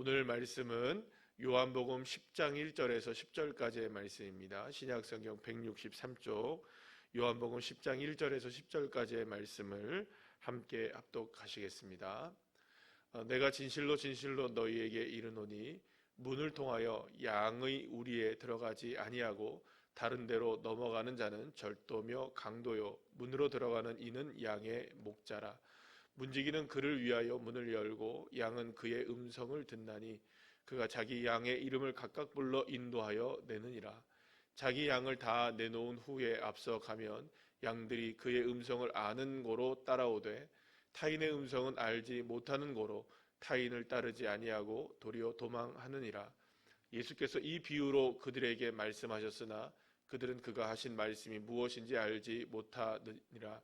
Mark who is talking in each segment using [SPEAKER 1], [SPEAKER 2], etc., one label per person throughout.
[SPEAKER 1] 오늘 말씀은 요한복음 10장 1절에서 10절까지의 말씀입니다. 신약성경 163쪽 요한복음 10장 1절에서 10절까지의 말씀을 함께 합독하시겠습니다. 내가 진실로 진실로 너희에게 이르노니 문을 통하여 양의 우리에 들어가지 아니하고 다른 데로 넘어가는 자는 절도며 강도요 문으로 들어가는 이는 양의 목자라. 문지기는 그를 위하여 문을 열고 양은 그의 음성을 듣나니 그가 자기 양의 이름을 각각 불러 인도하여 내느니라. 자기 양을 다 내놓은 후에 앞서 가면 양들이 그의 음성을 아는 고로 따라오되 타인의 음성은 알지 못하는 고로 타인을 따르지 아니하고 도리어 도망하느니라. 예수께서 이 비유로 그들에게 말씀하셨으나 그들은 그가 하신 말씀이 무엇인지 알지 못하느니라.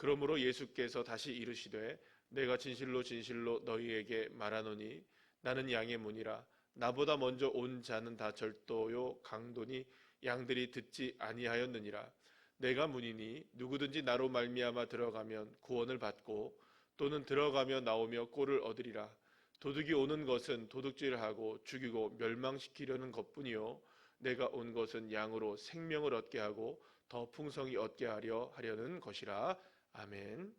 [SPEAKER 1] 그러므로 예수께서 다시 이르시되 내가 진실로 진실로 너희에게 말하노니 나는 양의 문이라. 나보다 먼저 온 자는 다 절도요 강도니 양들이 듣지 아니하였느니라. 내가 문이니 누구든지 나로 말미암아 들어가면 구원을 받고 또는 들어가며 나오며 꼴을 얻으리라. 도둑이 오는 것은 도둑질하고 죽이고 멸망시키려는 것뿐이요 내가 온 것은 양으로 생명을 얻게 하고 더 풍성히 얻게 하려는 것이라. 아멘.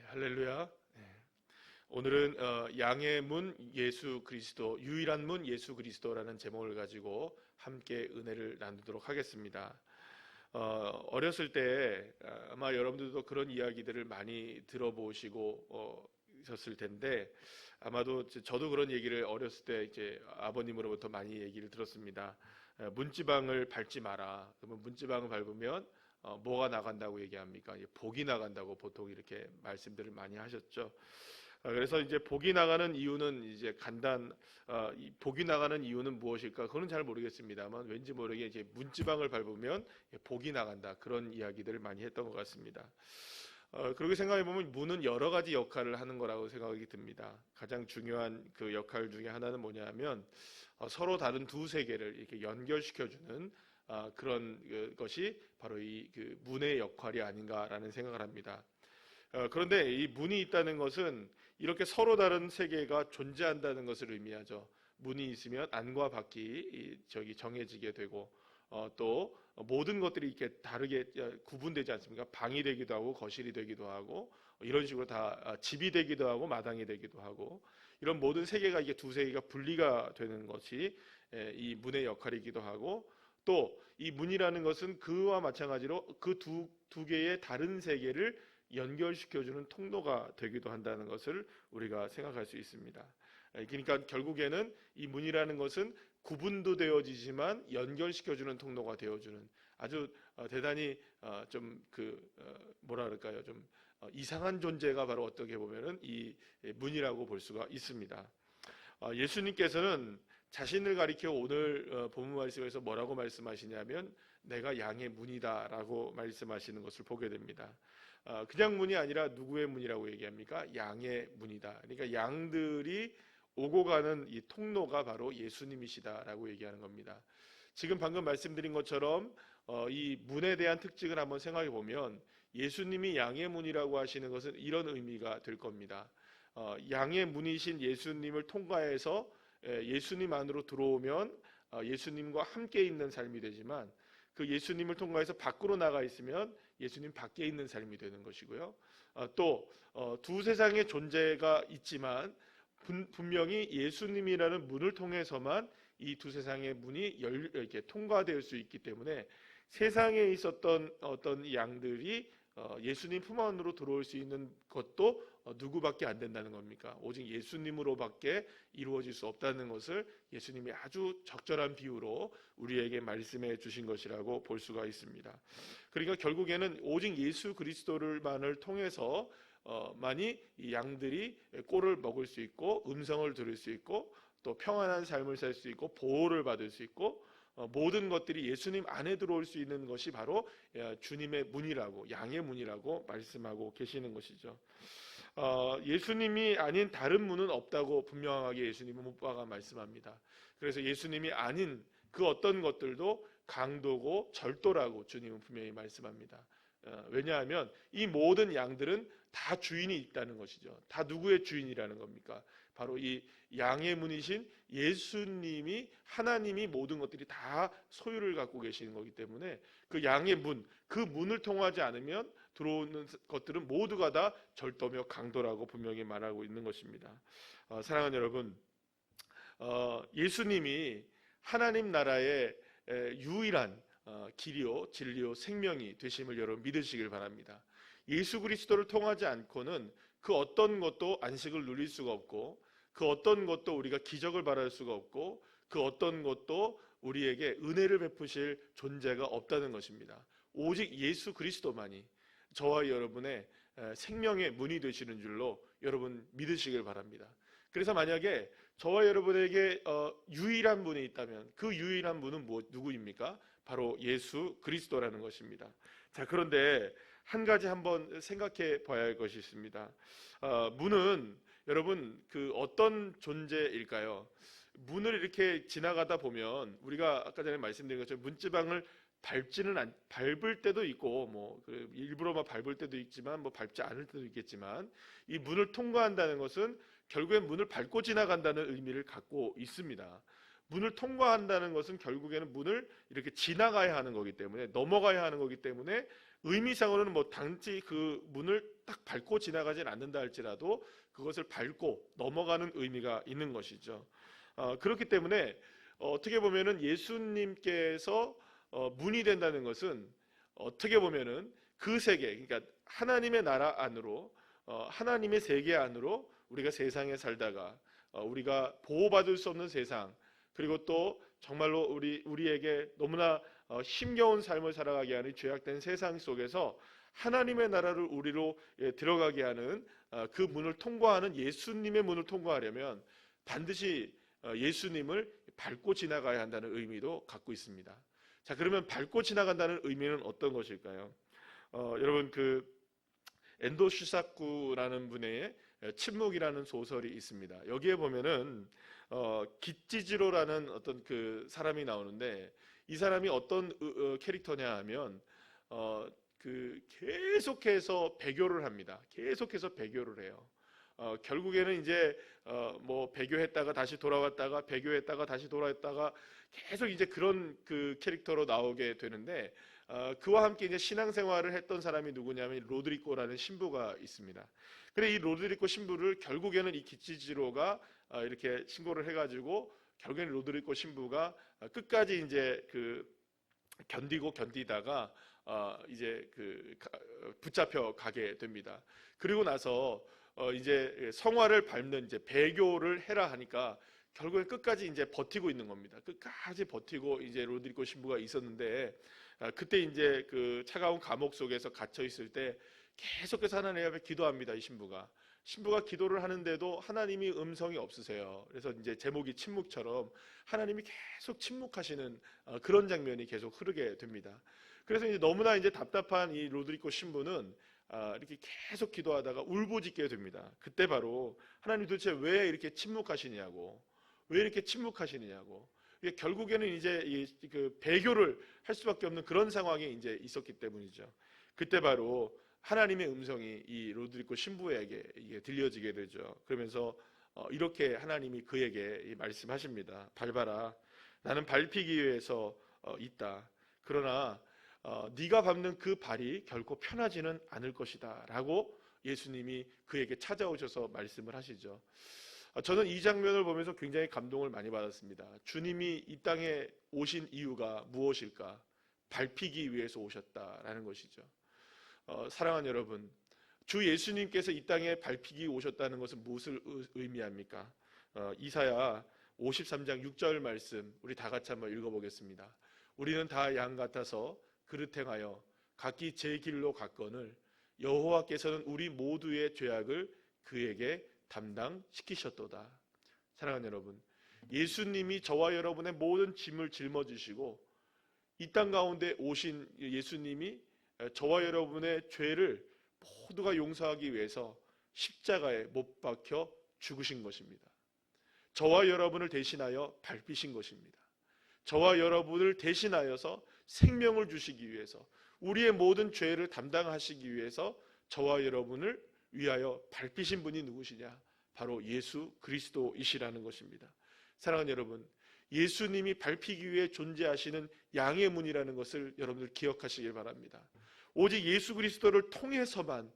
[SPEAKER 1] 할렐루야. 오늘은 양의 문 예수 그리스도, 유일한 문 예수 그리스도라는 제목을 가지고 함께 은혜를 나누도록 하겠습니다. 어렸을 때 아마 여러분들도 그런 이야기들을 많이 들어보시고 있었을 텐데 아마도 저도 그런 얘기를 어렸을 때 이제 아버님으로부터 많이 얘기를 들었습니다. 문지방을 밟지 마라. 그러면 문지방을 밟으면 뭐가 나간다고 얘기합니까? 복이 나간다고 보통 이렇게 말씀들을 많이 하셨죠. 그래서 이제 복이 나가는 이유는 이제 복이 나가는 이유는 무엇일까? 그건 잘 모르겠습니다만 왠지 모르게 이제 문지방을 밟으면 복이 나간다 그런 이야기들을 많이 했던 것 같습니다. 그렇게 생각해 보면 문은 여러 가지 역할을 하는 거라고 생각이 듭니다. 가장 중요한 그 역할 중에 하나는 뭐냐면 서로 다른 두 세계를 이렇게 연결시켜주는 그런 것이 바로 이 그 문의 역할이 아닌가라는 생각을 합니다. 그런데 이 문이 있다는 것은 이렇게 서로 다른 세계가 존재한다는 것을 의미하죠. 문이 있으면 안과 밖이 정해지게 되고 또 모든 것들이 이렇게 다르게 구분되지 않습니까? 방이 되기도 하고 거실이 되기도 하고 이런 식으로 다 집이 되기도 하고 마당이 되기도 하고 이런 모든 세계가 이게 두 세계가 분리가 되는 것이 이 문의 역할이기도 하고 또 이 문이라는 것은 그와 마찬가지로 그 두 개의 다른 세계를 연결시켜주는 통로가 되기도 한다는 것을 우리가 생각할 수 있습니다. 그러니까 결국에는 이 문이라는 것은 구분도 되어지지만 연결시켜주는 통로가 되어주는 아주 대단히 좀 이상한 존재가 바로 어떻게 보면은 이 문이라고 볼 수가 있습니다. 예수님께서는 자신을 가리켜 오늘 본문 말씀에서 뭐라고 말씀하시냐면 내가 양의 문이다라고 말씀하시는 것을 보게 됩니다. 그냥 문이 아니라 누구의 문이라고 얘기합니까? 양의 문이다. 그러니까 양들이 오고 가는 이 통로가 바로 예수님이시다라고 얘기하는 겁니다. 지금 방금 말씀드린 것처럼 이 문에 대한 특징을 한번 생각해 보면 예수님이 양의 문이라고 하시는 것은 이런 의미가 될 겁니다. 양의 문이신 예수님을 통과해서 예수님 안으로 들어오면 예수님과 함께 있는 삶이 되지만 그 예수님을 통과해서 밖으로 나가 있으면 예수님 밖에 있는 삶이 되는 것이고요. 또 두 세상의 존재가 있지만 분명히 예수님이라는 문을 통해서만 이 두 세상의 문이 이렇게 통과될 수 있기 때문에 세상에 있었던 어떤 양들이 예수님 품 안으로 들어올 수 있는 것도 누구밖에 안 된다는 겁니까? 오직 예수님으로밖에 이루어질 수 없다는 것을 예수님이 아주 적절한 비유로 우리에게 말씀해 주신 것이라고 볼 수가 있습니다. 그러니까 결국에는 오직 예수 그리스도를만을 통해서 만이 이 양들이 꼴을 먹을 수 있고 음성을 들을 수 있고 또 평안한 삶을 살 수 있고 보호를 받을 수 있고 모든 것들이 예수님 안에 들어올 수 있는 것이 바로 주님의 문이라고 양의 문이라고 말씀하고 계시는 것이죠. 예수님이 아닌 다른 문은 없다고 분명하게 예수님은 못박아 말씀합니다. 그래서 예수님이 아닌 그 어떤 것들도 강도고 절도라고 주님은 분명히 말씀합니다. 왜냐하면 이 모든 양들은 다 주인이 있다는 것이죠. 다 누구의 주인이라는 겁니까? 바로 이 양의 문이신 예수님이, 하나님이 모든 것들이 다 소유를 갖고 계시는 거기 때문에 그 양의 문, 그 문을 통하지 않으면 들어오는 것들은 모두가 다 절도며 강도라고 분명히 말하고 있는 것입니다. 사랑하는 여러분, 예수님이 하나님 나라의 유일한 길이요 진리요 생명이 되심을 여러분 믿으시길 바랍니다. 예수 그리스도를 통하지 않고는 그 어떤 것도 안식을 누릴 수가 없고, 그 어떤 것도 우리가 기적을 바랄 수가 없고, 그 어떤 것도 우리에게 은혜를 베푸실 존재가 없다는 것입니다. 오직 예수 그리스도만이 저와 여러분의 생명의 문이 되시는 줄로 여러분 믿으시길 바랍니다. 그래서 만약에 저와 여러분에게 유일한 분이 있다면 그 유일한 분은 누구입니까? 바로 예수 그리스도라는 것입니다. 자, 그런데 한 가지 한번 생각해 봐야 할 것이 있습니다. 문은 여러분 그 어떤 존재일까요? 문을 이렇게 지나가다 보면 우리가 아까 전에 말씀드린 것처럼 문지방을 밟을 때도 있고, 뭐 일부러 막 밟을 때도 있지만 뭐 밟지 않을 때도 있겠지만, 이 문을 통과한다는 것은 결국엔 문을 밟고 지나간다는 의미를 갖고 있습니다. 문을 통과한다는 것은 결국에는 문을 이렇게 지나가야 하는 거기 때문에, 넘어가야 하는 거기 때문에 의미상으로는 뭐 단지 그 문을 딱 밟고 지나가진 않는다 할지라도 그것을 밟고 넘어가는 의미가 있는 것이죠. 그렇기 때문에 어떻게 보면은 예수님께서 문이 된다는 것은 어떻게 보면은 그 세계, 그러니까 하나님의 나라 안으로, 하나님의 세계 안으로 우리가 세상에 살다가 우리가 보호받을 수 없는 세상, 그리고 또 정말로 우리에게 너무나 힘겨운 삶을 살아가게 하는 죄악된 세상 속에서 하나님의 나라를 우리로 들어가게 하는 그 문을 통과하는 예수님의 문을 통과하려면 반드시 예수님을 밟고 지나가야 한다는 의미도 갖고 있습니다. 자, 그러면 밟고 지나간다는 의미는 어떤 것일까요? 여러분 그 엔도 슈사쿠라는 분의 침묵이라는 소설이 있습니다. 여기에 보면은 기찌지로라는 어떤 그 사람이 나오는데, 이 사람이 어떤 캐릭터냐 하면 그 계속해서 배교를 합니다. 계속해서 배교를 해요. 결국에는 이제 뭐 배교했다가 다시 돌아왔다가 배교했다가 다시 돌아왔다가 계속 이제 그런 그 캐릭터로 나오게 되는데, 그와 함께 이제 신앙생활을 했던 사람이 누구냐면 로드리고라는 신부가 있습니다. 근데 이 로드리고 신부를 결국에는 이 기치지로가 이렇게 신고를 해가지고 결국에는 로드리고 신부가 끝까지 이제 그 견디다가 이제 그 붙잡혀 가게 됩니다. 그리고 나서 이제 성화를 밟는 이제 배교를 해라 하니까 결국엔 끝까지 이제 버티고 있는 겁니다. 끝까지 버티고 이제 로드리고 신부가 있었는데, 그때 이제 그 차가운 감옥 속에서 갇혀 있을 때 계속해서 하나님 앞에 기도합니다. 이 신부가 기도를 하는데도 하나님이 음성이 없으세요. 그래서 이제 제목이 침묵처럼 하나님이 계속 침묵하시는 그런 장면이 계속 흐르게 됩니다. 그래서 이제 너무나 이제 답답한 이 로드리고 신부는 이렇게 계속 기도하다가 울부짖게 됩니다. 그때 바로 하나님 도대체 왜 이렇게 침묵하시냐고, 왜 이렇게 침묵하시느냐고. 결국에는 이제 그 배교를 할 수밖에 없는 그런 상황이 이제 있었기 때문이죠. 그때 바로 하나님의 음성이 이 로드리고 신부에게 이게 들려지게 되죠. 그러면서 이렇게 하나님이 그에게 말씀하십니다. 밟아라. 나는 밟히기 위해서 있다. 그러나 네가 밟는 그 발이 결코 편하지는 않을 것이다 라고 예수님이 그에게 찾아오셔서 말씀을 하시죠. 저는 이 장면을 보면서 굉장히 감동을 많이 받았습니다. 주님이 이 땅에 오신 이유가 무엇일까? 밟히기 위해서 오셨다라는 것이죠. 사랑하는 여러분, 주 예수님께서 이 땅에 밟히기 오셨다는 것은 무엇을 의미합니까? 이사야 53장 6절 말씀 우리 다 같이 한번 읽어보겠습니다. 우리는 다 양 같아서 그릇 행하여 각기 제 길로 갔거늘 여호와께서는 우리 모두의 죄악을 그에게 담당시키셨도다. 사랑하는 여러분, 예수님이 저와 여러분의 모든 짐을 짊어지시고 이 땅 가운데 오신 예수님이 저와 여러분의 죄를 모두가 용서하기 위해서 십자가에 못 박혀 죽으신 것입니다. 저와 여러분을 대신하여 밟히신 것입니다. 저와 여러분을 대신하여서 생명을 주시기 위해서, 우리의 모든 죄를 담당하시기 위해서 저와 여러분을 위하여 밟히신 분이 누구시냐? 바로 예수 그리스도이시라는 것입니다. 사랑하는 여러분, 예수님이 밟히기 위해 존재하시는 양의 문이라는 것을 여러분들 기억하시길 바랍니다. 오직 예수 그리스도를 통해서만,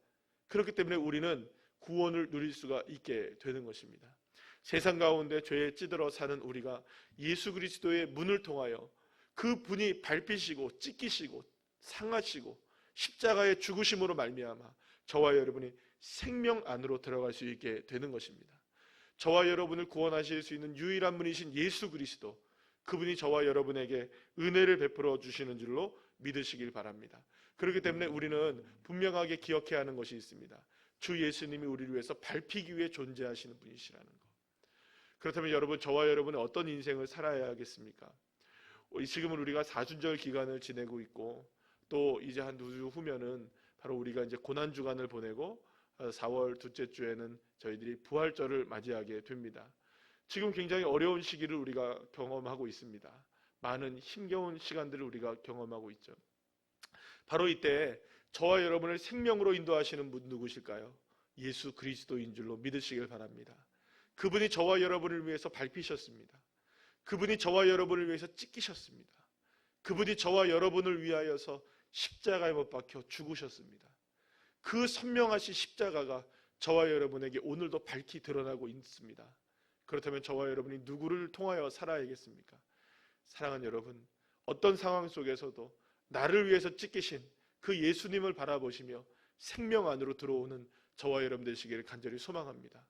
[SPEAKER 1] 그렇기 때문에 우리는 구원을 누릴 수가 있게 되는 것입니다. 세상 가운데 죄에 찌들어 사는 우리가 예수 그리스도의 문을 통하여 그 분이 밟히시고 찢기시고 상하시고 십자가의 죽으심으로 말미암아 저와 여러분이 생명 안으로 들어갈 수 있게 되는 것입니다. 저와 여러분을 구원하실 수 있는 유일한 분이신 예수 그리스도, 그분이 저와 여러분에게 은혜를 베풀어 주시는 줄로 믿으시길 바랍니다. 그렇기 때문에 우리는 분명하게 기억해야 하는 것이 있습니다. 주 예수님이 우리를 위해서 밟히기 위해 존재하시는 분이시라는 것. 그렇다면 여러분, 저와 여러분은 어떤 인생을 살아야 하겠습니까? 지금은 우리가 사순절 기간을 지내고 있고, 또 이제 한 두 주 후면은 바로 우리가 이제 고난 주간을 보내고 4월 둘째 주에는 저희들이 부활절을 맞이하게 됩니다. 지금 굉장히 어려운 시기를 우리가 경험하고 있습니다. 많은 힘겨운 시간들을 우리가 경험하고 있죠. 바로 이때 저와 여러분을 생명으로 인도하시는 분 누구실까요? 예수 그리스도인 줄로 믿으시길 바랍니다. 그분이 저와 여러분을 위해서 밟히셨습니다. 그분이 저와 여러분을 위해서 찢기셨습니다. 그분이 저와 여러분을 위하여서 십자가에 못 박혀 죽으셨습니다. 그 선명하신 십자가가 저와 여러분에게 오늘도 밝히 드러나고 있습니다. 그렇다면 저와 여러분이 누구를 통하여 살아야겠습니까? 사랑하는 여러분, 어떤 상황 속에서도 나를 위해서 찢기신 그 예수님을 바라보시며 생명 안으로 들어오는 저와 여러분 되시기를 간절히 소망합니다.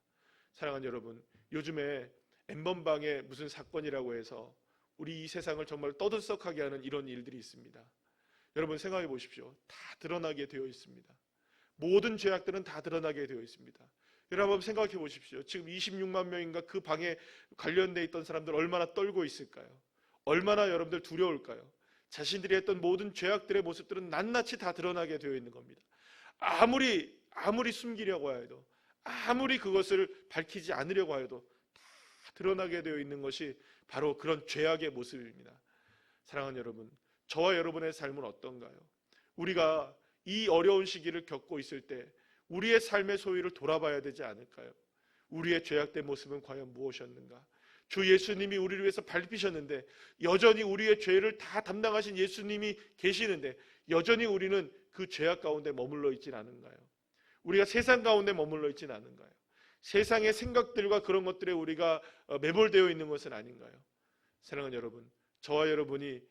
[SPEAKER 1] 사랑하는 여러분, 요즘에 N번방에 무슨 사건이라고 해서 우리 이 세상을 정말 떠들썩하게 하는 이런 일들이 있습니다. 여러분 생각해 보십시오. 다 드러나게 되어 있습니다. 모든 죄악들은 다 드러나게 되어 있습니다. 여러분 생각해 보십시오. 지금 26만 명인가 그 방에 관련돼 있던 사람들 얼마나 떨고 있을까요? 얼마나 여러분들 두려울까요? 자신들이 했던 모든 죄악들의 모습들은 낱낱이 다 드러나게 되어 있는 겁니다. 아무리 숨기려고 해도, 아무리 그것을 밝히지 않으려고 해도 다 드러나게 되어 있는 것이 바로 그런 죄악의 모습입니다. 사랑하는 여러분, 저와 여러분의 삶은 어떤가요? 우리가 이 어려운 시기를 겪고 있을 때 우리의 삶의 소유를 돌아봐야 되지 않을까요? 우리의 죄악된 모습은 과연 무엇이었는가? 주 예수님이 우리를 위해서 밟히셨는데, 여전히 우리의 죄를 다 담당하신 예수님이 계시는데 여전히 우리는 그 죄악 가운데 머물러 있진 않은가요? 우리가 세상 가운데 머물러 있진 않은가요? 세상의 생각들과 그런 것들에 우리가 매몰되어 있는 것은 아닌가요? 사랑하는 여러분, 저와 여러분이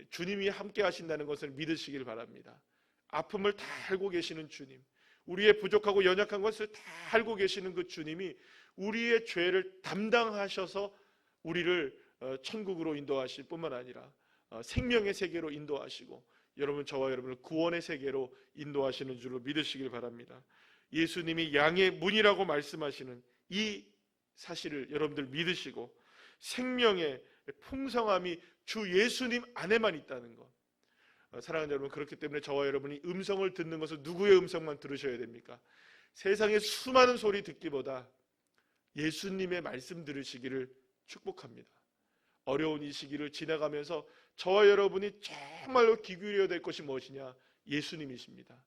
[SPEAKER 1] 주님이 함께 하신다는 것을 믿으시길 바랍니다. 아픔을 다 알고 계시는 주님, 우리의 부족하고 연약한 것을 다 알고 계시는 그 주님이 우리의 죄를 담당하셔서 우리를 천국으로 인도하실 뿐만 아니라 생명의 세계로 인도하시고 여러분, 저와 여러분을 구원의 세계로 인도하시는 줄로 믿으시길 바랍니다. 예수님이 양의 문이라고 말씀하시는 이 사실을 여러분들 믿으시고 생명의 풍성함이 주 예수님 안에만 있다는 것. 사랑하는 여러분, 그렇기 때문에 저와 여러분이 음성을 듣는 것은 누구의 음성만 들으셔야 됩니까? 세상의 수많은 소리 듣기보다 예수님의 말씀 들으시기를 축복합니다. 어려운 이 시기를 지나가면서 저와 여러분이 정말로 귀 기울여야 될 것이 무엇이냐? 예수님이십니다.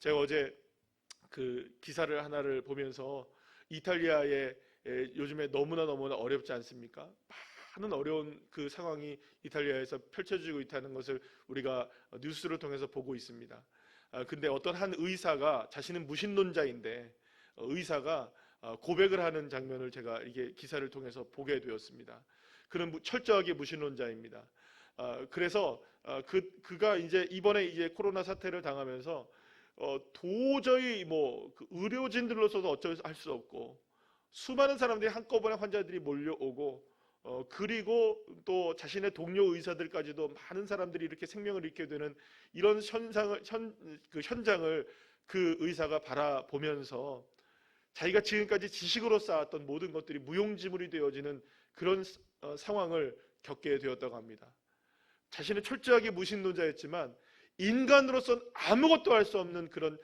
[SPEAKER 1] 제가 어제 그 기사를 하나를 보면서 이탈리아에 요즘에 너무나 어렵지 않습니까? 많은 어려운 그 상황이 이탈리아에서 펼쳐지고 있다는 것을 우리가 뉴스를 통해서 보고 있습니다. 근데 어떤 한 의사가, 자신은 무신론자인데 의사가 고백을 하는 장면을 제가 이게 기사를 통해서 보게 되었습니다. 그는 철저하게 무신론자입니다. 그래서 그가 이제 이번에 이제 코로나 사태를 당하면서 도저히 그 의료진들로서도 어쩔 수 없고 수많은 사람들이 한꺼번에 환자들이 몰려오고 그리고 또 자신의 동료 의사들까지도 많은 사람들이 이렇게 생명을 잃게 되는 이런 현장을 그 의사가 바라보면서 자기가 지금까지 지식으로 쌓았던 모든 것들이 무용지물이 되어지는 그런 상황을 겪게 되었다고 합니다. 자신은 철저하게 무신론자였지만 인간으로서는 아무것도 할 수 없는 그런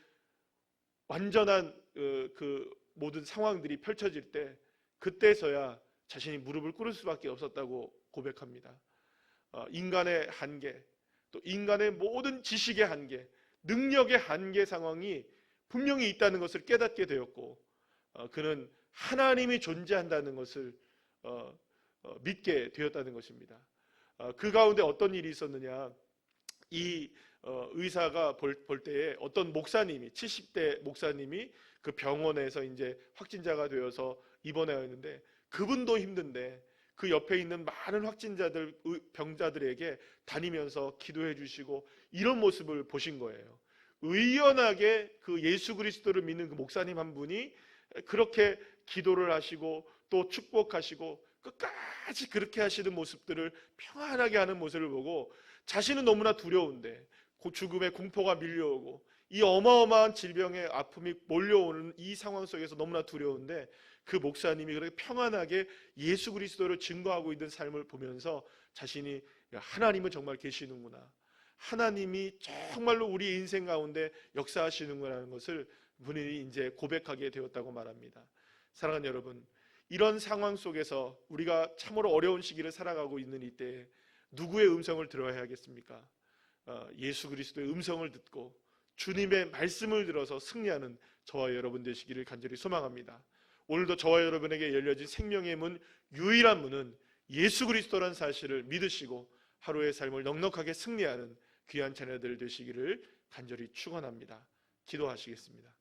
[SPEAKER 1] 완전한 그 모든 상황들이 펼쳐질 때, 그때서야 자신이 무릎을 꿇을 수밖에 없었다고 고백합니다. 인간의 한계, 또 인간의 모든 지식의 한계, 능력의 한계 상황이 분명히 있다는 것을 깨닫게 되었고, 그는 하나님이 존재한다는 것을 믿게 되었다는 것입니다. 그 가운데 어떤 일이 있었느냐, 이 의사가 볼 때에 어떤 목사님이, 70대 목사님이 그 병원에서 이제 확진자가 되어서 입원하여 있는데, 그분도 힘든데 그 옆에 있는 많은 확진자들, 병자들에게 다니면서 기도해 주시고 이런 모습을 보신 거예요. 의연하게 그 예수 그리스도를 믿는 그 목사님 한 분이 그렇게 기도를 하시고 또 축복하시고 끝까지 그렇게 하시는 모습들을 평안하게 하는 모습을 보고, 자신은 너무나 두려운데 죽음의 공포가 밀려오고 이 어마어마한 질병의 아픔이 몰려오는 이 상황 속에서 너무나 두려운데, 그 목사님이 그렇게 평안하게 예수 그리스도를 증거하고 있는 삶을 보면서 자신이 하나님은 정말 계시는구나, 하나님이 정말로 우리 인생 가운데 역사하시는구나라는 것을 본인이 이제 고백하게 되었다고 말합니다. 사랑하는 여러분, 이런 상황 속에서 우리가 참으로 어려운 시기를 살아가고 있는 이때에 누구의 음성을 들어야 하겠습니까? 예수 그리스도의 음성을 듣고 주님의 말씀을 들어서 승리하는 저와 여러분 되시기를 간절히 소망합니다. 오늘도 저와 여러분에게 열려진 생명의 문, 유일한 문은 예수 그리스도라는 사실을 믿으시고 하루의 삶을 넉넉하게 승리하는 귀한 자녀들 되시기를 간절히 축원합니다. 기도하시겠습니다.